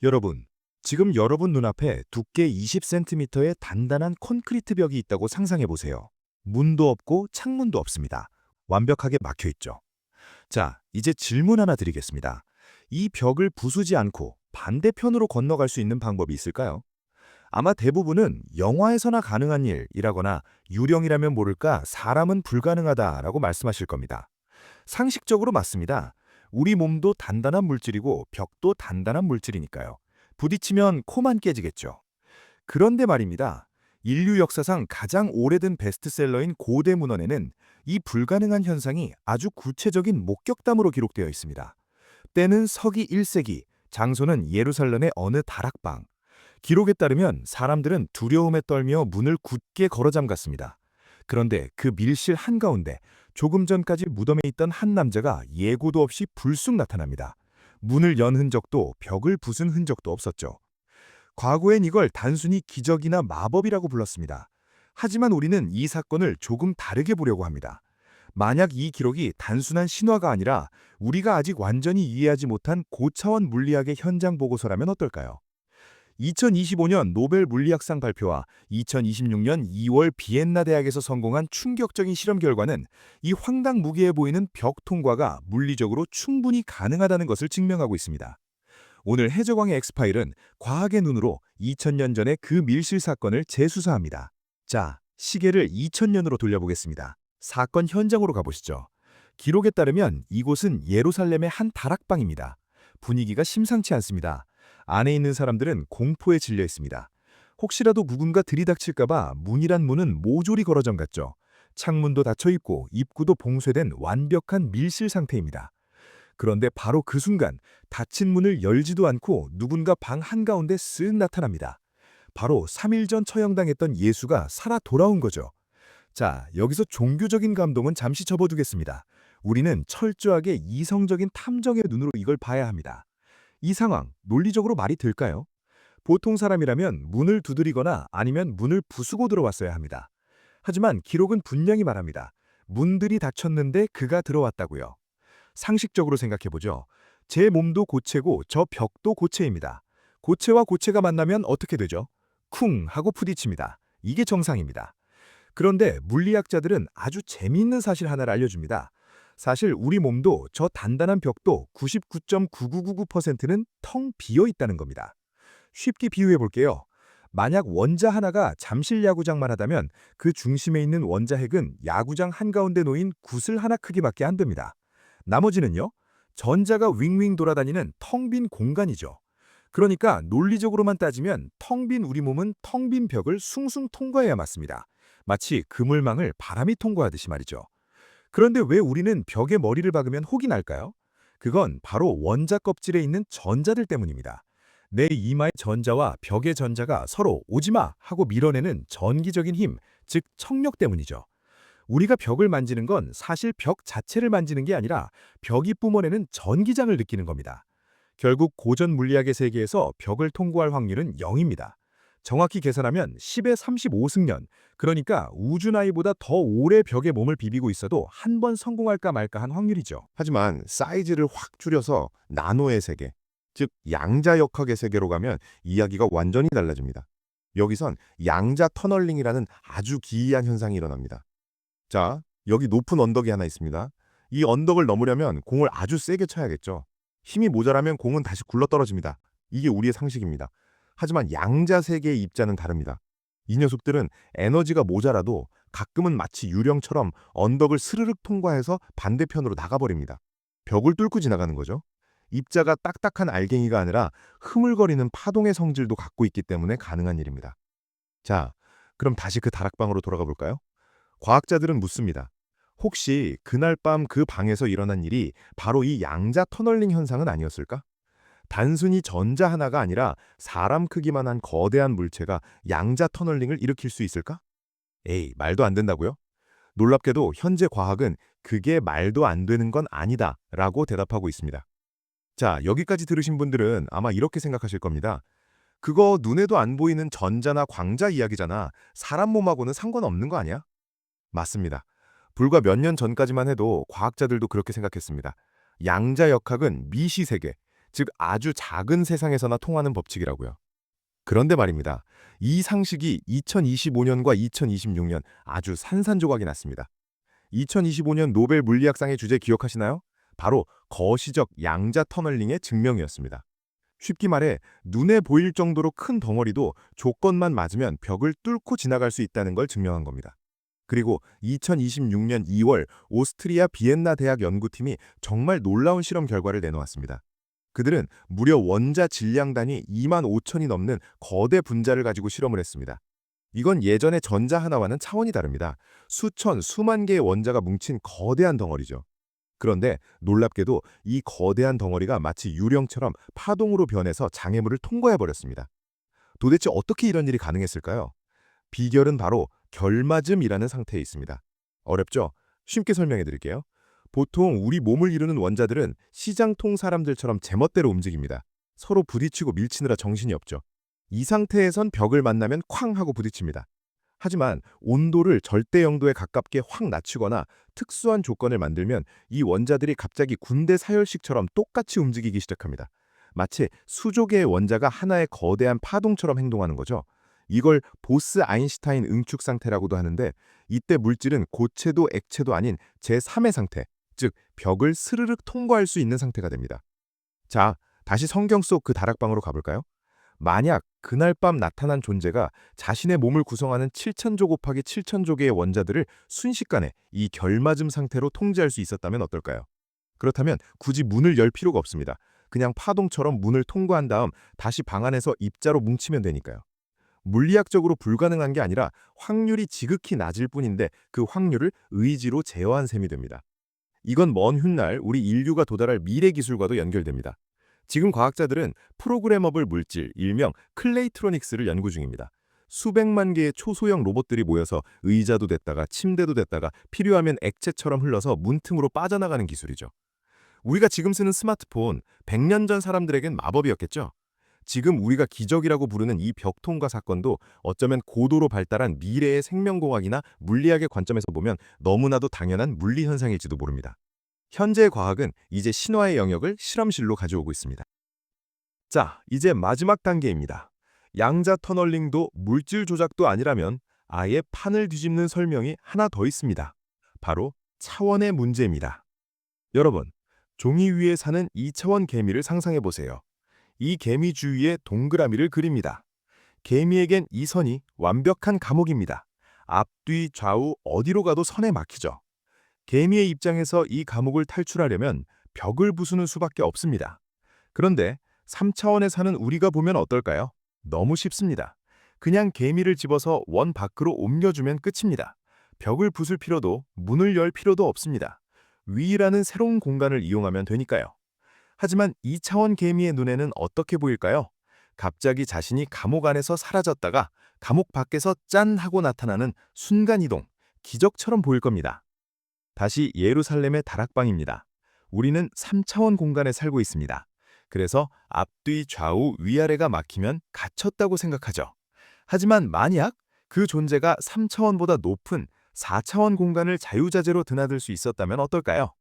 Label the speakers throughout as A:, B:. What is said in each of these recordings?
A: 여러분, 지금 여러분 눈앞에 두께 20cm의 단단한 콘크리트 벽이 있다고 상상해 보세요. 문도 없고 창문도 없습니다. 완벽하게 막혀 있죠. 자, 이제 질문 하나 드리겠습니다. 이 벽을 부수지 않고 반대편으로 건너갈 수 있는 방법이 있을까요? 아마 대부분은 영화에서나 가능한 일이라거나 유령이라면 모를까 사람은 불가능하다라고 말씀하실 겁니다. 상식적으로 맞습니다. 우리 몸도 단단한 물질이고 벽도 단단한 물질이니까요. 부딪히면 코만 깨지겠죠. 그런데 말입니다. 인류 역사상 가장 오래된 베스트셀러인 고대 문헌에는 이 불가능한 현상이 아주 구체적인 목격담으로 기록되어 있습니다. 때는 서기 1세기, 장소는 예루살렘의 어느 다락방. 기록에 따르면 사람들은 두려움에 떨며 문을 굳게 걸어 잠갔습니다. 그런데 그 밀실 한가운데 조금 전까지 무덤에 있던 한 남자가 예고도 없이 불쑥 나타납니다. 문을 연 흔적도 벽을 부순 흔적도 없었죠. 과거엔 이걸 단순히 기적이나 마법이라고 불렀습니다. 하지만 우리는 이 사건을 조금 다르게 보려고 합니다. 만약 이 기록이 단순한 신화가 아니라 우리가 아직 완전히 이해하지 못한 고차원 물리학의 현장 보고서라면 어떨까요? 2025년 노벨 물리학상 발표와 2026년 2월 비엔나 대학에서 성공한 충격적인 실험 결과는 이 황당 무계해 보이는 벽 통과가 물리적으로 충분히 가능하다는 것을 증명하고 있습니다. 오늘 해적왕의 엑스파일은 과학의 눈으로 2000년 전의 그 밀실 사건을 재수사합니다. 자, 시계를 2000년으로 돌려보겠습니다. 사건 현장으로 가보시죠. 기록에 따르면 이곳은 예루살렘의 한 다락방입니다. 분위기가 심상치 않습니다. 안에 있는 사람들은 공포에 질려 있습니다. 혹시라도 누군가 들이닥칠까봐 문이란 문은 모조리 걸어 잠갔죠. 창문도 닫혀 있고 입구도 봉쇄된 완벽한 밀실 상태입니다. 그런데 바로 그 순간 닫힌 문을 열지도 않고 누군가 방 한가운데 쓱 나타납니다. 바로 3일 전 처형당했던 예수가 살아 돌아온 거죠. 자, 여기서 종교적인 감동은 잠시 접어두겠습니다. 우리는 철저하게 이성적인 탐정의 눈으로 이걸 봐야 합니다. 이 상황, 논리적으로 말이 될까요? 보통 사람이라면 문을 두드리거나 아니면 문을 부수고 들어왔어야 합니다. 하지만 기록은 분명히 말합니다. 문들이 닫혔는데 그가 들어왔다고요. 상식적으로 생각해보죠. 제 몸도 고체고 저 벽도 고체입니다. 고체와 고체가 만나면 어떻게 되죠? 쿵 하고 부딪힙니다. 이게 정상입니다. 그런데 물리학자들은 아주 재미있는 사실 하나를 알려줍니다. 사실 우리 몸도 저 단단한 벽도 99.9999%는 텅 비어 있다는 겁니다. 쉽게 비유해 볼게요. 만약 원자 하나가 잠실 야구장만 하다면 그 중심에 있는 원자핵은 야구장 한가운데 놓인 구슬 하나 크기밖에 안 됩니다. 나머지는요? 전자가 윙윙 돌아다니는 텅 빈 공간이죠. 그러니까 논리적으로만 따지면 텅 빈 우리 몸은 텅 빈 벽을 숭숭 통과해야 맞습니다. 마치 그물망을 바람이 통과하듯이 말이죠. 그런데 왜 우리는 벽에 머리를 박으면 혹이 날까요? 그건 바로 원자 껍질에 있는 전자들 때문입니다. 내 이마의 전자와 벽의 전자가 서로 오지마 하고 밀어내는 전기적인 힘, 즉 청력 때문이죠. 우리가 벽을 만지는 건 사실 벽 자체를 만지는 게 아니라 벽이 뿜어내는 전기장을 느끼는 겁니다. 결국 고전 물리학의 세계에서 벽을 통과할 확률은 0입니다. 정확히 계산하면 10의 35승년, 그러니까 우주 나이보다 더 오래 벽에 몸을 비비고 있어도 한 번 성공할까 말까 한 확률이죠.
B: 하지만 사이즈를 확 줄여서 나노의 세계, 즉 양자역학의 세계로 가면 이야기가 완전히 달라집니다. 여기선 양자 터널링이라는 아주 기이한 현상이 일어납니다. 자, 여기 높은 언덕이 하나 있습니다. 이 언덕을 넘으려면 공을 아주 세게 쳐야겠죠. 힘이 모자라면 공은 다시 굴러떨어집니다. 이게 우리의 상식입니다. 하지만 양자 세계의 입자는 다릅니다. 이 녀석들은 에너지가 모자라도 가끔은 마치 유령처럼 언덕을 스르륵 통과해서 반대편으로 나가버립니다. 벽을 뚫고 지나가는 거죠. 입자가 딱딱한 알갱이가 아니라 흐물거리는 파동의 성질도 갖고 있기 때문에 가능한 일입니다. 자, 그럼 다시 그 다락방으로 돌아가 볼까요? 과학자들은 묻습니다. 혹시 그날 밤 그 방에서 일어난 일이 바로 이 양자 터널링 현상은 아니었을까? 단순히 전자 하나가 아니라 사람 크기만 한 거대한 물체가 양자 터널링을 일으킬 수 있을까? 에이, 말도 안 된다고요? 놀랍게도 현재 과학은 그게 말도 안 되는 건 아니다 라고 대답하고 있습니다. 자, 여기까지 들으신 분들은 아마 이렇게 생각하실 겁니다. 그거 눈에도 안 보이는 전자나 광자 이야기잖아. 사람 몸하고는 상관없는 거 아니야? 맞습니다. 불과 몇 년 전까지만 해도 과학자들도 그렇게 생각했습니다. 양자역학은 미시세계, 즉 아주 작은 세상에서나 통하는 법칙이라고요. 그런데 말입니다. 이 상식이 2025년과 2026년 아주 산산조각이 났습니다. 2025년 노벨 물리학상의 주제 기억하시나요? 바로 거시적 양자 터널링의 증명이었습니다. 쉽게 말해 눈에 보일 정도로 큰 덩어리도 조건만 맞으면 벽을 뚫고 지나갈 수 있다는 걸 증명한 겁니다. 그리고 2026년 2월 오스트리아 비엔나 대학 연구팀이 정말 놀라운 실험 결과를 내놓았습니다. 그들은 무려 원자 질량 단위 2만 5천이 넘는 거대 분자를 가지고 실험을 했습니다. 이건 예전의 전자 하나와는 차원이 다릅니다. 수천, 수만 개의 원자가 뭉친 거대한 덩어리죠. 그런데 놀랍게도 이 거대한 덩어리가 마치 유령처럼 파동으로 변해서 장애물을 통과해버렸습니다. 도대체 어떻게 이런 일이 가능했을까요? 비결은 바로 결맞음이라는 상태에 있습니다. 어렵죠? 쉽게 설명해 드릴게요. 보통 우리 몸을 이루는 원자들은 시장통 사람들처럼 제멋대로 움직입니다. 서로 부딪히고 밀치느라 정신이 없죠. 이 상태에선 벽을 만나면 쾅 하고 부딪힙니다. 하지만 온도를 절대 영도에 가깝게 확 낮추거나 특수한 조건을 만들면 이 원자들이 갑자기 군대 사열식처럼 똑같이 움직이기 시작합니다. 마치 수조 개의 원자가 하나의 거대한 파동처럼 행동하는 거죠. 이걸 보스-아인슈타인 응축 상태라고도 하는데 이때 물질은 고체도 액체도 아닌 제3의 상태, 즉 벽을 스르륵 통과할 수 있는 상태가 됩니다. 자, 다시 성경 속 그 다락방으로 가볼까요? 만약 그날 밤 나타난 존재가 자신의 몸을 구성하는 7천조 곱하기 7천조 개의 원자들을 순식간에 이 결맞음 상태로 통제할 수 있었다면 어떨까요? 그렇다면 굳이 문을 열 필요가 없습니다. 그냥 파동처럼 문을 통과한 다음 다시 방 안에서 입자로 뭉치면 되니까요. 물리학적으로 불가능한 게 아니라 확률이 지극히 낮을 뿐인데 그 확률을 의지로 제어한 셈이 됩니다. 이건 먼 훗날 우리 인류가 도달할 미래 기술과도 연결됩니다. 지금 과학자들은 프로그래머블 물질, 일명 클레이트로닉스를 연구 중입니다. 수백만 개의 초소형 로봇들이 모여서 의자도 됐다가 침대도 됐다가 필요하면 액체처럼 흘러서 문틈으로 빠져나가는 기술이죠. 우리가 지금 쓰는 스마트폰, 100년 전 사람들에겐 마법이었겠죠? 지금 우리가 기적이라고 부르는 이 벽 통과 사건도 어쩌면 고도로 발달한 미래의 생명공학이나 물리학의 관점에서 보면 너무나도 당연한 물리 현상일지도 모릅니다. 현재의 과학은 이제 신화의 영역을 실험실로 가져오고 있습니다. 자, 이제 마지막 단계입니다. 양자 터널링도 물질 조작도 아니라면 아예 판을 뒤집는 설명이 하나 더 있습니다. 바로 차원의 문제입니다. 여러분, 종이 위에 사는 2차원 개미를 상상해 보세요. 이 개미 주위에 동그라미를 그립니다. 개미에겐 이 선이 완벽한 감옥입니다. 앞, 뒤, 좌우 어디로 가도 선에 막히죠. 개미의 입장에서 이 감옥을 탈출하려면 벽을 부수는 수밖에 없습니다. 그런데 3차원에 사는 우리가 보면 어떨까요? 너무 쉽습니다. 그냥 개미를 집어서 원 밖으로 옮겨주면 끝입니다. 벽을 부술 필요도 문을 열 필요도 없습니다. 위라는 새로운 공간을 이용하면 되니까요. 하지만 2차원 개미의 눈에는 어떻게 보일까요? 갑자기 자신이 감옥 안에서 사라졌다가 감옥 밖에서 짠 하고 나타나는 순간이동, 기적처럼 보일 겁니다. 다시 예루살렘의 다락방입니다. 우리는 3차원 공간에 살고 있습니다. 그래서 앞뒤 좌우 위아래가 막히면 갇혔다고 생각하죠. 하지만 만약 그 존재가 3차원보다 높은 4차원 공간을 자유자재로 드나들 수 있었다면 어떨까요?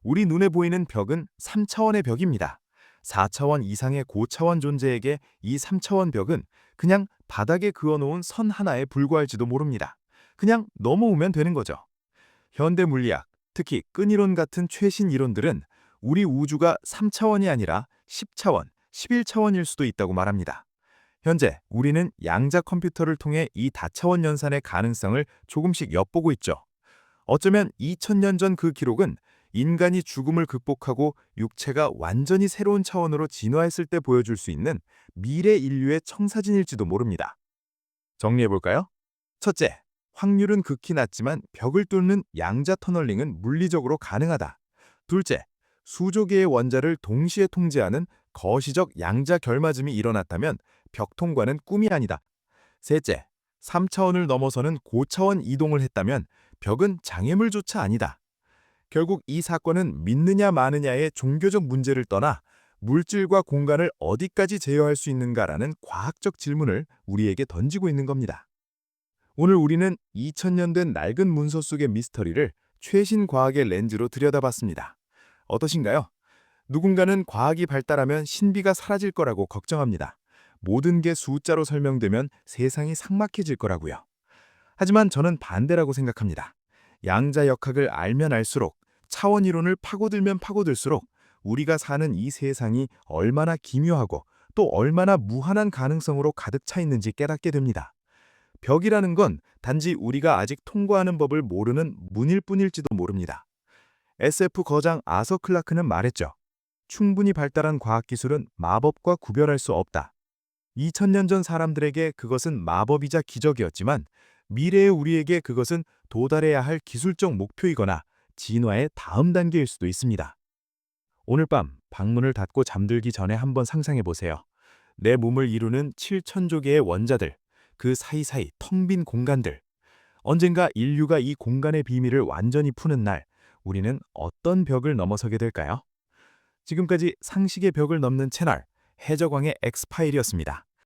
B: 우리 눈에 보이는 벽은 3차원의 벽입니다. 4차원 이상의 고차원 존재에게 이 3차원 벽은 그냥 바닥에 그어놓은 선 하나에 불과할지도 모릅니다. 그냥 넘어오면 되는 거죠. 현대 물리학, 특히 끈이론 같은 최신 이론들은 우리 우주가 3차원이 아니라 10차원, 11차원일 수도 있다고 말합니다. 현재 우리는 양자 컴퓨터를 통해 이 다차원 연산의 가능성을 조금씩 엿보고 있죠. 어쩌면 2000년 전 그 기록은 인간이 죽음을 극복하고 육체가 완전히 새로운 차원으로 진화했을 때 보여줄 수 있는 미래 인류의 청사진일지도 모릅니다. 정리해볼까요? 첫째, 확률은 극히 낮지만 벽을 뚫는 양자 터널링은 물리적으로 가능하다. 둘째, 수조 개의 원자를 동시에 통제하는 거시적 양자 결맞음이 일어났다면 벽 통과는 꿈이 아니다. 셋째, 3차원을 넘어서는 고차원 이동을 했다면 벽은 장애물조차 아니다. 결국 이 사건은 믿느냐 마느냐의 종교적 문제를 떠나 물질과 공간을 어디까지 제어할 수 있는가라는 과학적 질문을 우리에게 던지고 있는 겁니다. 오늘 우리는 2000년 된 낡은 문서 속의 미스터리를 최신 과학의 렌즈로 들여다봤습니다. 어떠신가요?
A: 누군가는 과학이 발달하면 신비가 사라질 거라고 걱정합니다. 모든 게 숫자로 설명되면 세상이 삭막해질 거라고요. 하지만 저는 반대라고 생각합니다. 양자역학을 알면 알수록, 차원 이론을 파고들면 파고들수록 우리가 사는 이 세상이 얼마나 기묘하고 또 얼마나 무한한 가능성으로 가득 차 있는지 깨닫게 됩니다. 벽이라는 건 단지 우리가 아직 통과하는 법을 모르는 문일 뿐일지도 모릅니다. SF 거장 아서 클라크는 말했죠. 충분히 발달한 과학기술은 마법과 구별할 수 없다. 2000년 전 사람들에게 그것은 마법이자 기적이었지만 미래의 우리에게 그것은 도달해야 할 기술적 목표이거나 진화의 다음 단계일 수도 있습니다. 오늘 밤 방문을 닫고 잠들기 전에 한번 상상해 보세요. 내 몸을 이루는 7천조 개의 원자들, 그 사이사이 텅 빈 공간들. 언젠가 인류가 이 공간의 비밀을 완전히 푸는 날, 우리는 어떤 벽을 넘어서게 될까요? 지금까지 상식의 벽을 넘는 채널, 해적왕의 엑스파일이었습니다.